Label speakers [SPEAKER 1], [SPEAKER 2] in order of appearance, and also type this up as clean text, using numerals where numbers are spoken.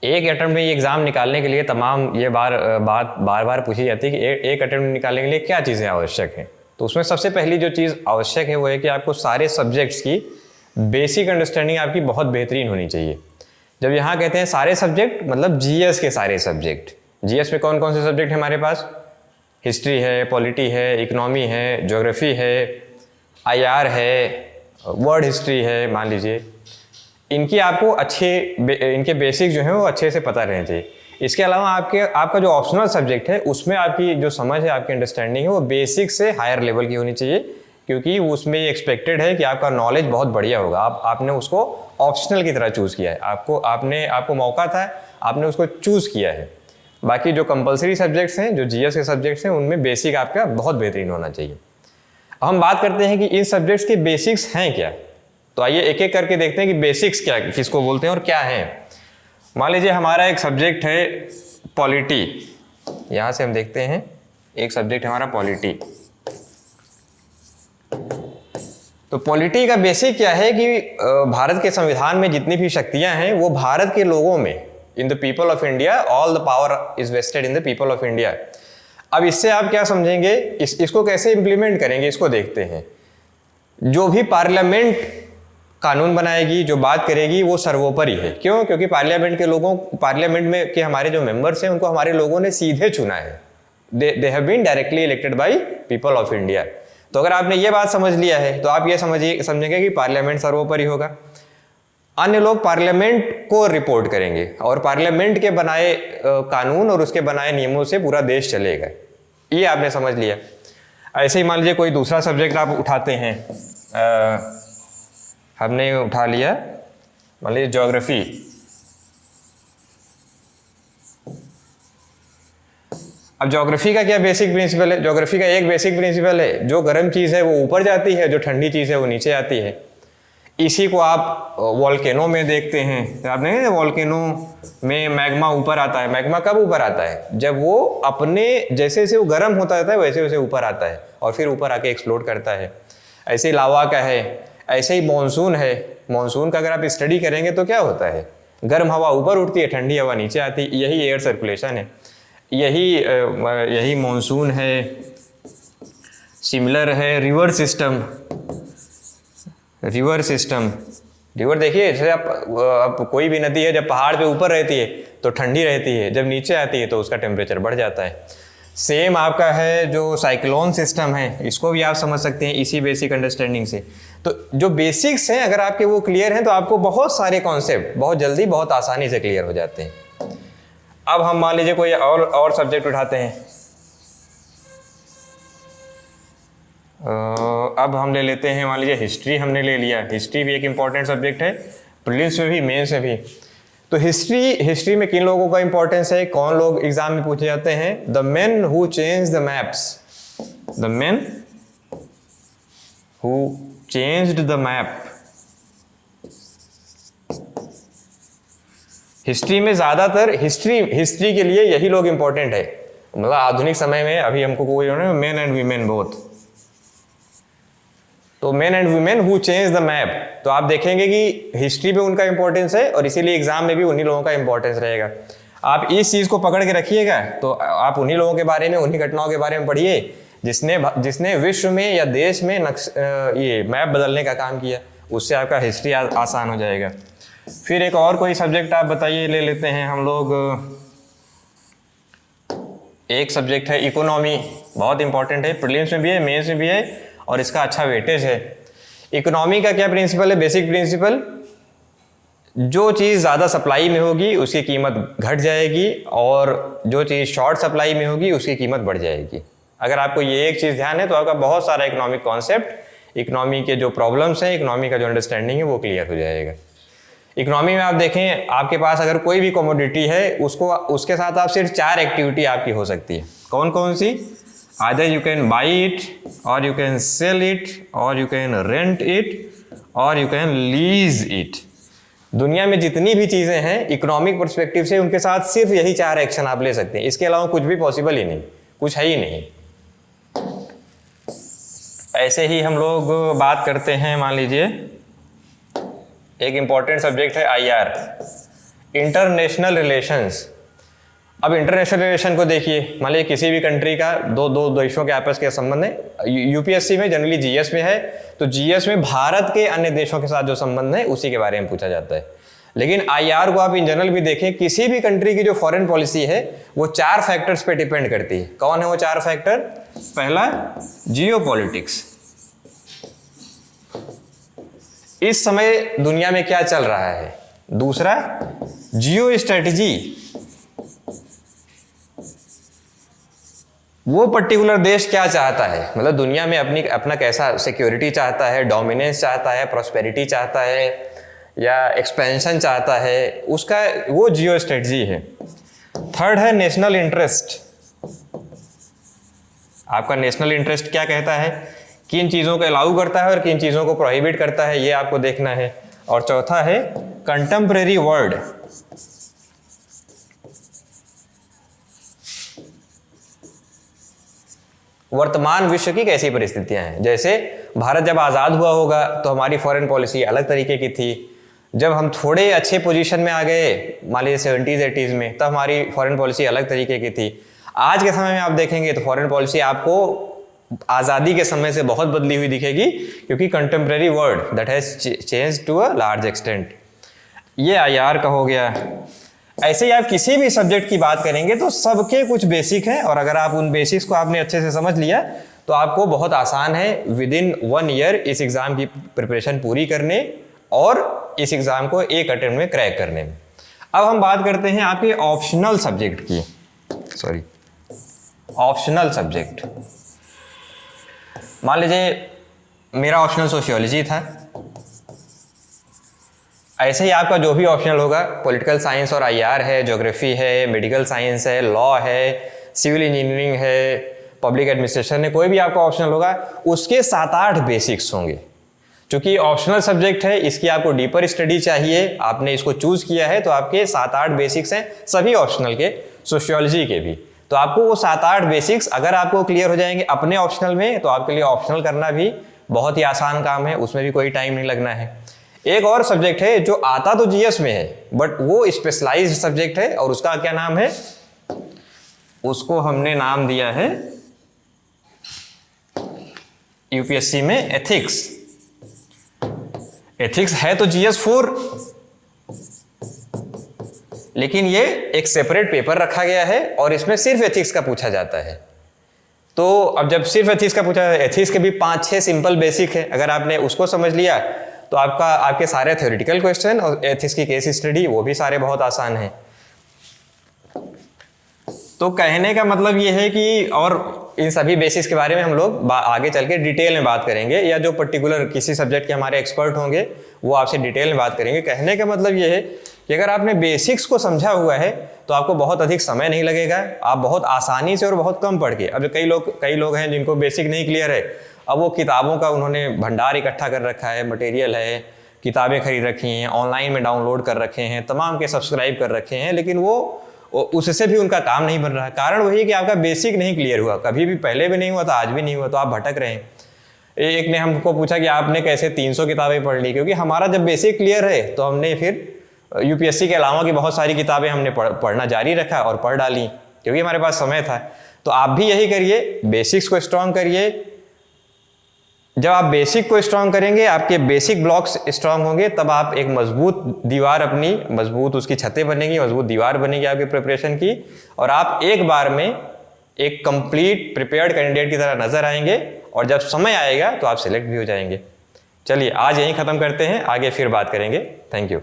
[SPEAKER 1] एक अटेम्प्ट में ये एग्ज़ाम निकालने के लिए तमाम ये बात बार बार पूछी जाती है कि एक अटेम्प्ट निकालने के लिए क्या चीज़ें आवश्यक हैं। तो उसमें सबसे पहली जो चीज़ आवश्यक है वो है कि आपको सारे सब्जेक्ट्स की बेसिक अंडरस्टैंडिंग आपकी बहुत बेहतरीन होनी चाहिए। जब यहाँ कहते हैं सारे सब्जेक्ट, मतलब जीएस के सारे सब्जेक्ट। जीएस में कौन कौन से सब्जेक्ट हैं हमारे पास? हिस्ट्री है, पॉलिटी है, इकोनॉमी है, ज्योग्राफी है, आईआर है, वर्ड हिस्ट्री है, मान लीजिए। इनकी आपको इनके बेसिक जो है वो अच्छे से पता रहने चाहिए। इसके अलावा आपका जो ऑप्शनल सब्जेक्ट है उसमें आपकी जो समझ है, आपकी अंडरस्टैंडिंग है वो बेसिक से हायर लेवल की होनी चाहिए, क्योंकि उसमें ये एक्सपेक्टेड है कि आपका नॉलेज बहुत बढ़िया होगा। आपने उसको ऑप्शनल की तरह चूज़ किया है, आपको मौका था, आपने उसको चूज़ किया है। बाकी जो कंपलसरी सब्जेक्ट्स हैं, जो जीएस के सब्जेक्ट्स हैं, उनमें बेसिक आपका बहुत बेहतरीन होना चाहिए। अब हम बात करते हैं कि इन सब्जेक्ट्स के बेसिक्स हैं क्या। तो आइए एक एक करके देखते हैं कि बेसिक्स क्या किसको बोलते हैं और क्या है। मान लीजिए हमारा एक सब्जेक्ट है पॉलिटी। यहाँ से हम देखते हैं एक सब्जेक्ट है हमारा पॉलिटी। तो पॉलिटी का बेसिक क्या है कि भारत के संविधान में जितनी भी शक्तियां हैं वो भारत के लोगों में, in the people of India, all the power is vested in the people of India. अब इससे आप क्या समझेंगे, इसको कैसे इंप्लीमेंट करेंगे, इसको देखते हैं। जो भी पार्लियामेंट कानून बनाएगी, जो बात करेगी, वो सर्वोपरि है। क्यों? क्योंकि पार्लियामेंट में के हमारे जो मेंबर्स हैं उनको हमारे लोगों ने सीधे चुना है। They have been directly elected by people of India. तो अगर आपने ये बात समझ लिया है तो आप ये समझेंगे कि पार्लियामेंट सर्वोपरि होगा। अन्य लोग पार्लियामेंट को रिपोर्ट करेंगे और पार्लियामेंट के बनाए कानून और उसके बनाए नियमों से पूरा देश चलेगा। ये आपने समझ लिया। ऐसे ही मान लीजिए कोई दूसरा सब्जेक्ट आप उठाते हैं, हमने उठा लिया मान लीजिए ज्योग्राफी। अब ज्योग्राफी का क्या बेसिक प्रिंसिपल है? ज्योग्राफी का एक बेसिक प्रिंसिपल है, जो गर्म चीज़ है वो ऊपर जाती है, जो ठंडी चीज़ है वो नीचे आती है। इसी को आप वॉल्केनो में देखते हैं। तो आपने वॉल्केनो में मैग्मा ऊपर आता है। मैग्मा कब ऊपर आता है? जब वो अपने जैसे जैसे वो गर्म होता जाता है वैसे वैसे ऊपर आता है और फिर ऊपर आके एक्सप्लोड करता है। ऐसे ही लावा का है, ऐसे ही मानसून है। मानसून का अगर आप स्टडी करेंगे तो क्या होता है, गर्म हवा ऊपर उठती है, ठंडी हवा नीचे आती है। यही एयर सर्कुलेशन है, यही मानसून है। सिमिलर है रिवर सिस्टम। रिवर देखिए, जैसे आप कोई भी नदी है, जब पहाड़ पे ऊपर रहती है तो ठंडी रहती है, जब नीचे आती है तो उसका टेम्परेचर बढ़ जाता है। सेम आपका है जो साइक्लोन सिस्टम है, इसको भी आप समझ सकते हैं इसी बेसिक अंडरस्टैंडिंग से। तो जो बेसिक्स हैं अगर आपके वो क्लियर हैं तो आपको बहुत सारे कॉन्सेप्ट बहुत जल्दी बहुत आसानी से क्लियर हो जाते हैं। अब हम मान लीजिए कोई और सब्जेक्ट उठाते हैं। अब हम ले लेते हैं, मान लीजिए हिस्ट्री हमने ले लिया। हिस्ट्री भी एक इम्पॉर्टेंट सब्जेक्ट है, प्रीलिम्स में भी मेंस में भी। तो हिस्ट्री में किन लोगों का इंपॉर्टेंस है, कौन लोग एग्जाम में पूछे जाते हैं? The men who change the maps. The men who changed the map. History में ज्यादातर हिस्ट्री के लिए यही लोग इंपॉर्टेंट है। मतलब आधुनिक समय में अभी हमको कोई मेन एंड वीमेन बोथ। तो main and women who change the map, तो आप देखेंगे कि हिस्ट्री में उनका इंपॉर्टेंस है और इसीलिए एग्जाम में भी उन्हीं लोगों का इंपॉर्टेंस रहेगा। आप इस चीज को पकड़ के रखिएगा तो आप उन्हीं लोगों के बारे में, उन्हीं घटनाओं के बारे में पढ़िए जिसने विश्व में या देश में ये मैप बदलने का काम किया। उससे आपका हिस्ट्री आसान हो जाएगा। फिर एक और कोई सब्जेक्ट आप बताइए, ले लेते हैं हम लोग। एक सब्जेक्ट है इकोनॉमी, बहुत इंपॉर्टेंट है, प्रीलिम्स में भी है, मेंस में भी है और इसका अच्छा वेटेज है। इकोनॉमी का क्या प्रिंसिपल है? बेसिक प्रिंसिपल, जो चीज़ ज़्यादा सप्लाई में होगी उसकी कीमत घट जाएगी और जो चीज़ शॉर्ट सप्लाई में होगी उसकी कीमत बढ़ जाएगी। अगर आपको ये एक चीज़ ध्यान है तो आपका बहुत सारा इकोनॉमिक कॉन्सेप्ट, इकोनॉमी के जो प्रॉब्लम्स हैं, इकोनॉमी का जो अंडरस्टैंडिंग है वो क्लियर हो जाएगा। इकोनॉमी में आप देखें, आपके पास अगर कोई भी कमोडिटी है उसके साथ आप सिर्फ 4 एक्टिविटी आपकी हो सकती है। कौन कौन सी? Either you can buy it, or you can sell it, or you can rent it, or you can lease it. दुनिया में जितनी भी चीज़ें हैं इकोनॉमिक पर्सपेक्टिव से उनके साथ सिर्फ यही 4 एक्शन आप ले सकते हैं। इसके अलावा कुछ भी पॉसिबल ही नहीं, कुछ है ही नहीं। ऐसे ही हम लोग बात करते हैं, मान लीजिए एक इम्पॉर्टेंट सब्जेक्ट है आईआर। International relations. अब इंटरनेशनल रिलेशन को देखिए, मान लीजिए किसी भी कंट्री का दो देशों के आपस के संबंध है, यूपीएससी में जनरली जीएस में है, तो जीएस में भारत के अन्य देशों के साथ जो संबंध है उसी के बारे में पूछा जाता है। लेकिन आईआर को आप इन जनरल भी देखें, किसी भी कंट्री की जो फॉरेन पॉलिसी है वो 4 फैक्टर्स पे डिपेंड करती है। कौन है वो 4 फैक्टर? पहला, जियोपॉलिटिक्स, इस समय दुनिया में क्या चल रहा है। दूसरा, जियो स्ट्रेटेजी, वो पर्टिकुलर देश क्या चाहता है, मतलब दुनिया में अपना कैसा सिक्योरिटी चाहता है, डोमिनेंस चाहता है, प्रॉस्पेरिटी चाहता है या एक्सपेंशन चाहता है, उसका वो जियो स्ट्रेटजी है। थर्ड है नेशनल इंटरेस्ट, आपका नेशनल इंटरेस्ट क्या कहता है, किन चीज़ों को अलाउ करता है और किन चीज़ों को प्रोहिबिट करता है, ये आपको देखना है। और चौथा है कंटेम्परेरी वर्ल्ड, वर्तमान विश्व की कैसी परिस्थितियां हैं। जैसे भारत जब आज़ाद हुआ होगा तो हमारी फॉरेन पॉलिसी अलग तरीके की थी, जब हम थोड़े अच्छे पोजीशन में आ गए मान लीजिए 70s 80s में, तब हमारी फॉरेन पॉलिसी अलग तरीके की थी। आज के समय में आप देखेंगे तो फॉरेन पॉलिसी आपको आज़ादी के समय से बहुत बदली हुई दिखेगी, क्योंकि contemporary world that has change to a large extent. ये आईआर का हो गया। ऐसे ही आप किसी भी सब्जेक्ट की बात करेंगे तो सबके कुछ बेसिक हैं, और अगर आप उन बेसिक्स को आपने अच्छे से समझ लिया तो आपको बहुत आसान है विद इन 1 ईयर इस एग्ज़ाम की प्रिपरेशन पूरी करने और इस एग्ज़ाम को एक अटेम्प्ट में क्रैक करने में। अब हम बात करते हैं आपके ऑप्शनल सब्जेक्ट की। Sorry, optional subject. मान लीजिए मेरा ऑप्शनल सोशियोलॉजी था, ऐसे ही आपका जो भी ऑप्शनल होगा, पॉलिटिकल साइंस और आईआर है, ज्योग्राफी है, मेडिकल साइंस है, लॉ है, सिविल इंजीनियरिंग है, पब्लिक एडमिनिस्ट्रेशन है, कोई भी आपका ऑप्शनल होगा, उसके 7-8 बेसिक्स होंगे। चूंकि ऑप्शनल सब्जेक्ट है, इसकी आपको डीपर स्टडी चाहिए, आपने इसको चूज किया है, तो आपके 7-8 बेसिक्स हैं सभी ऑप्शनल के, सोशियोलॉजी के भी। तो आपको वो 7-8 बेसिक्स अगर आपको क्लियर हो जाएंगे अपने ऑप्शनल में, तो आपके लिए ऑप्शनल करना भी बहुत ही आसान काम है, उसमें भी कोई टाइम नहीं लगना है। एक और सब्जेक्ट है जो आता तो जीएस में है, बट वो स्पेशलाइज्ड सब्जेक्ट है, और उसका क्या नाम है, उसको हमने नाम दिया है यूपीएससी में एथिक्स। एथिक्स है तो जीएस 4, लेकिन ये एक सेपरेट पेपर रखा गया है और इसमें सिर्फ एथिक्स का पूछा जाता है। तो अब जब सिर्फ एथिक्स का पूछा जाता है, एथिक्स के भी 5-6 सिंपल बेसिक है, अगर आपने उसको समझ लिया तो आपके सारे थ्योरेटिकल क्वेश्चन और एथिक्स की केस स्टडी वो भी सारे बहुत आसान हैं। तो कहने का मतलब ये है कि और इन सभी बेसिस के बारे में हम लोग आगे चल के डिटेल में बात करेंगे, या जो पर्टिकुलर किसी सब्जेक्ट के हमारे एक्सपर्ट होंगे वो आपसे डिटेल में बात करेंगे। कहने का मतलब ये है कि अगर आपने बेसिक्स को समझा हुआ है तो आपको बहुत अधिक समय नहीं लगेगा, आप बहुत आसानी से और बहुत कम पढ़ के। अब कई लोग हैं जिनको बेसिक नहीं क्लियर है, अब वो किताबों का उन्होंने भंडार इकट्ठा कर रखा है, मटेरियल है, किताबें खरीद रखी हैं, ऑनलाइन में डाउनलोड कर रखे हैं, तमाम के सब्सक्राइब कर रखे हैं, लेकिन वो उससे भी उनका काम नहीं बन रहा है। कारण वही है कि आपका बेसिक नहीं क्लियर हुआ, कभी भी पहले भी नहीं हुआ था, आज भी नहीं हुआ, तो आप भटक रहे हैं। एक ने हमको पूछा कि आपने कैसे 300 किताबें पढ़ ली, क्योंकि हमारा जब बेसिक क्लियर है तो हमने फिर यूपीएससी के अलावा की बहुत सारी किताबें हमने पढ़ना जारी रखा और पढ़ डाली, क्योंकि हमारे पास समय था। तो आप भी यही करिए, बेसिक्स को स्ट्रॉन्ग करिए। जब आप बेसिक को स्ट्रॉन्ग करेंगे, आपके बेसिक ब्लॉक्स स्ट्रॉन्ग होंगे, तब आप एक मजबूत दीवार, अपनी मजबूत उसकी छतें बनेगी, मजबूत दीवार बनेगी आपकी प्रिपरेशन की, और आप एक बार में एक कंप्लीट प्रिपेयर्ड कैंडिडेट की तरह नजर आएंगे, और जब समय आएगा तो आप सिलेक्ट भी हो जाएंगे। चलिए आज यहीं ख़त्म करते हैं, आगे फिर बात करेंगे। Thank you.